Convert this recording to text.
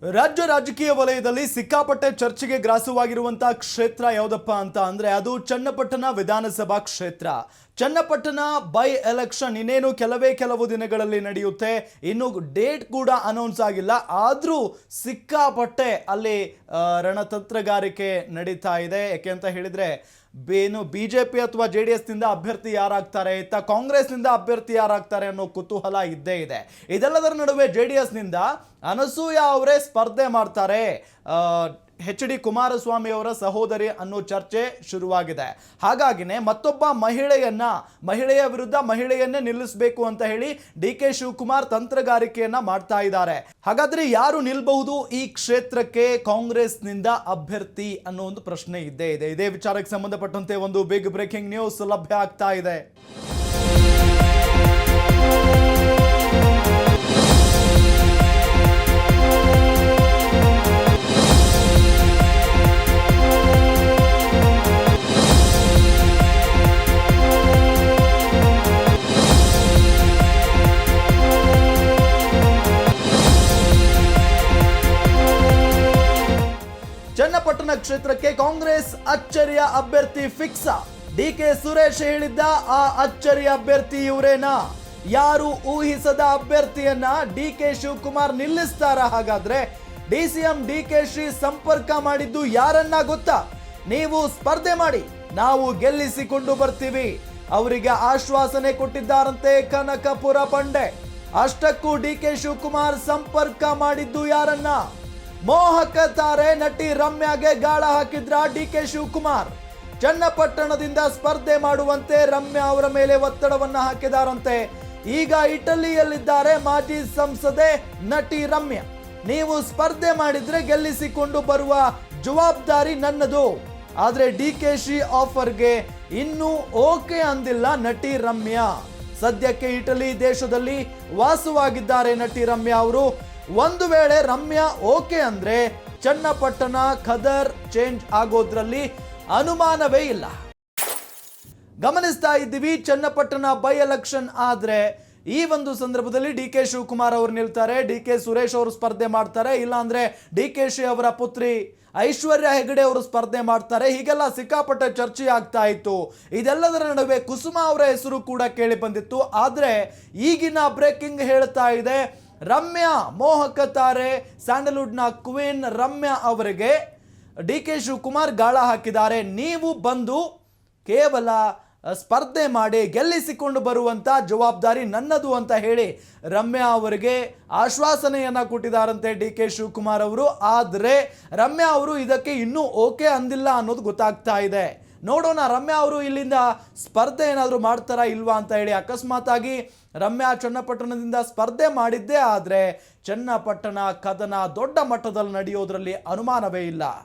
ರಾಜ್ಯ ರಾಜಕೀಯ ವಲಯದಲ್ಲಿ ಸಿಕ್ಕಾಪಟ್ಟೆ ಚರ್ಚೆಗೆ ಗ್ರಾಸವಾಗಿರುವಂತಹ ಕ್ಷೇತ್ರ ಯಾವುದಪ್ಪ ಅಂತ ಅಂದ್ರೆ ಅದು ಚನ್ನಪಟ್ಟಣ ವಿಧಾನಸಭಾ ಕ್ಷೇತ್ರ. ಚನ್ನಪಟ್ಟಣ ಬೈ ಎಲೆಕ್ಷನ್ ಇನ್ನೇನು ಕೆಲವು ದಿನಗಳಲ್ಲಿ ನಡೆಯುತ್ತೆ. ಇನ್ನು ಡೇಟ್ ಕೂಡ ಅನೌನ್ಸ್ ಆಗಿಲ್ಲ, ಆದ್ರೂ ಸಿಕ್ಕಾಪಟ್ಟೆ ಅಲ್ಲಿ ರಣತಂತ್ರಗಾರಿಕೆ ನಡೀತಾ ಇದೆ. ಯಾಕೆ ಅಂತ ಹೇಳಿದ್ರೆ ಏನು ಬಿಜೆಪಿ ಅಥವಾ JDS ನಿಂದ ಅಭ್ಯರ್ಥಿ ಯಾರಾಗ್ತಾರೆ, ಇತ್ತ ಕಾಂಗ್ರೆಸ್ ನಿಂದ ಅಭ್ಯರ್ಥಿ ಯಾರಾಗ್ತಾರೆ ಅನ್ನೋ ಕುತೂಹಲ ಇದ್ದೇ ಇದೆ. ಇದೆಲ್ಲದರ ನಡುವೆ JDS ನಿಂದ ಅನಸೂಯ ಅವರೇ ಸ್ಪರ್ಧೆ ಮಾಡ್ತಾರೆ. HD ಕುಮಾರಸ್ವಾಮಿ ಅವರ ಸಹೋದರಿ ಅನ್ನೋ ಚರ್ಚೆ ಶುರುವಾಗಿದೆ. ಹಾಗಾಗಿನೇ ಮತ್ತೊಬ್ಬ ಮಹಿಳೆಯ ವಿರುದ್ಧ ಮಹಿಳೆಯನ್ನೇ ನಿಲ್ಲಿಸಬೇಕು ಅಂತ ಹೇಳಿ DK ಶಿವಕುಮಾರ್ ತಂತ್ರಗಾರಿಕೆಯನ್ನ ಮಾಡ್ತಾ ಇದ್ದಾರೆ. ಹಾಗಾದ್ರೆ ಯಾರು ನಿಲ್ಬಹುದು ಈ ಕ್ಷೇತ್ರಕ್ಕೆ ಕಾಂಗ್ರೆಸ್ ನಿಂದ ಅಭ್ಯರ್ಥಿ ಅನ್ನೋ ಒಂದು ಪ್ರಶ್ನೆ ಇದ್ದೇ ಇದೆ. ಇದೇ ವಿಚಾರಕ್ಕೆ ಸಂಬಂಧಪಟ್ಟಂತೆ ಒಂದು ಬಿಗ್ ಬ್ರೇಕಿಂಗ್ ನ್ಯೂಸ್ ಲಭ್ಯ ಆಗ್ತಾ ಇದೆ. ಚನ್ನಪಟ್ಟಣ ಕ್ಷೇತ್ರಕ್ಕೆ ಕಾಂಗ್ರೆಸ್ ಅಚ್ಚರಿಯ ಅಭ್ಯರ್ಥಿ ಫಿಕ್ಸ್. DK ಸುರೇಶ್ ಹೇಳಿದ್ದ ಆ ಅಚ್ಚರಿಯ ಅಭ್ಯರ್ಥಿ ಇವರೇನಾ? ಯಾರು ಊಹಿಸದ ಅಭ್ಯರ್ಥಿಯನ್ನ DK ಶಿವಕುಮಾರ್ ನಿಲ್ಲಿಸ್ತಾರ? ಹಾಗಾದ್ರೆ DCM DKಶ್ರೀ ಸಂಪರ್ಕ ಮಾಡಿದ್ದು ಯಾರನ್ನ ಗೊತ್ತಾ? ನೀವು ಸ್ಪರ್ಧೆ ಮಾಡಿ, ನಾವು ಗೆಲ್ಲಿಸಿಕೊಂಡು ಬರ್ತೀವಿ. ಅವರಿಗೆ ಆಶ್ವಾಸನೆ ಕೊಟ್ಟಿದ್ದಾರಂತೆ ಕನಕಪುರ ಬಂಡೆ. ಅಷ್ಟಕ್ಕೂ DK ಶಿವಕುಮಾರ್ ಸಂಪರ್ಕ ಮಾಡಿದ್ದು ಯಾರನ್ನ? ಮೋಹಕ ತಾರೆ ನಟಿ ರಮ್ಯಾಗೆ ಗಾಳ ಹಾಕಿದ್ರ DK ಶಿವಕುಮಾರ್. ಚನ್ನಪಟ್ಟಣದಿಂದ ಸ್ಪರ್ಧೆ ಮಾಡುವಂತೆ ರಮ್ಯಾ ಅವರ ಮೇಲೆ ಒತ್ತಡವನ್ನ ಹಾಕಿದಾರಂತೆ. ಈಗ ಇಟಲಿಯಲ್ಲಿದ್ದಾರೆ ಮಾಜಿ ಸಂಸದೆ ನಟಿ ರಮ್ಯಾ. ನೀವು ಸ್ಪರ್ಧೆ ಮಾಡಿದ್ರೆ ಗೆಲ್ಲಿಸಿಕೊಂಡು ಬರುವ ಜವಾಬ್ದಾರಿ ನನ್ನದು. ಆದ್ರೆ DKಶ್ರೀ ಆಫರ್ಗೆ ಇನ್ನೂ ಓಕೆ ಅಂದಿಲ್ಲ ನಟಿ ರಮ್ಯಾ. ಸದ್ಯಕ್ಕೆ ಇಟಲಿ ದೇಶದಲ್ಲಿ ವಾಸವಾಗಿದ್ದಾರೆ ನಟಿ ರಮ್ಯಾ ಅವರು. ಒಂದು ವೇಳೆ ರಮ್ಯಾ ಓಕೆ ಅಂದ್ರೆ ಚನ್ನಪಟ್ಟಣ ಖದರ್ ಚೇಂಜ್ ಆಗೋದ್ರಲ್ಲಿ ಅನುಮಾನವೇ ಇಲ್ಲ. ಗಮನಿಸ್ತಾ ಇದ್ದೀವಿ, ಚನ್ನಪಟ್ಟಣ ಬೈ ಎಲೆಕ್ಷನ್ ಆದ್ರೆ ಈ ಒಂದು ಸಂದರ್ಭದಲ್ಲಿ DK ಶಿವಕುಮಾರ್ ಅವರು ನಿಲ್ತಾರೆ, DK ಸುರೇಶ್ ಅವರು ಸ್ಪರ್ಧೆ ಮಾಡ್ತಾರೆ, ಇಲ್ಲಾಂದ್ರೆ DKಶ್ರೀ ಅವರ ಪುತ್ರಿ ಐಶ್ವರ್ಯ ಹೆಗಡೆ ಅವರು ಸ್ಪರ್ಧೆ ಮಾಡ್ತಾರೆ. ಹೀಗೆಲ್ಲ ಸಿಕ್ಕಾಪಟ್ಟೆ ಚರ್ಚೆ ಆಗ್ತಾ ಇತ್ತು. ಇದೆಲ್ಲದರ ನಡುವೆ ಕುಸುಮಾ ಅವರ ಹೆಸರು ಕೂಡ ಕೇಳಿ ಬಂದಿತ್ತು. ಆದ್ರೆ ಈಗಿನ ಬ್ರೇಕಿಂಗ್ ಹೇಳ್ತಾ ಇದೆ, ರಮ್ಯಾ ಮೋಹಕ ತಾರೆ ಸ್ಯಾಂಡಲ್ವುಡ್ನ ಕ್ವೀನ್ ರಮ್ಯಾ ಅವರಿಗೆ DK ಶಿವಕುಮಾರ್ ಗಾಳ ಹಾಕಿದ್ದಾರೆ. ನೀವು ಬಂದು ಕೇವಲ ಸ್ಪರ್ಧೆ ಮಾಡಿ ಗೆಲ್ಲಿಸಿಕೊಂಡು ಬರುವಂತ ಜವಾಬ್ದಾರಿ ನನ್ನದು ಅಂತ ಹೇಳಿ ರಮ್ಯಾ ಅವರಿಗೆ ಆಶ್ವಾಸನೆಯನ್ನ ಕೊಟ್ಟಿದ್ದಾರಂತೆ DK ಶಿವಕುಮಾರ್ ಅವರು. ಆದ್ರೆ ರಮ್ಯಾ ಅವರು ಇದಕ್ಕೆ ಇನ್ನೂ ಓಕೆ ಅಂದಿಲ್ಲ ಅನ್ನೋದು ಗೊತ್ತಾಗ್ತಾ ಇದೆ. ನೋಡೋಣ ರಮ್ಯಾ ಅವರು ಇಲ್ಲಿಂದ ಸ್ಪರ್ಧೆ ಏನಾದರೂ ಮಾಡ್ತಾರಾ ಇಲ್ವಾ ಅಂತ ಹೇಳಿ. ಅಕಸ್ಮಾತ್ ಆಗಿ ರಮ್ಯಾ ಚನ್ನಪಟ್ಟಣದಿಂದ ಸ್ಪರ್ಧೆ ಮಾಡಿದ್ದೇ ಆದ್ರೆ ಚನ್ನಪಟ್ಟಣ ಕದನ ದೊಡ್ಡ ಮಟ್ಟದಲ್ಲಿ ನಡೆಯೋದ್ರಲ್ಲಿ ಅನುಮಾನವೇ ಇಲ್ಲ.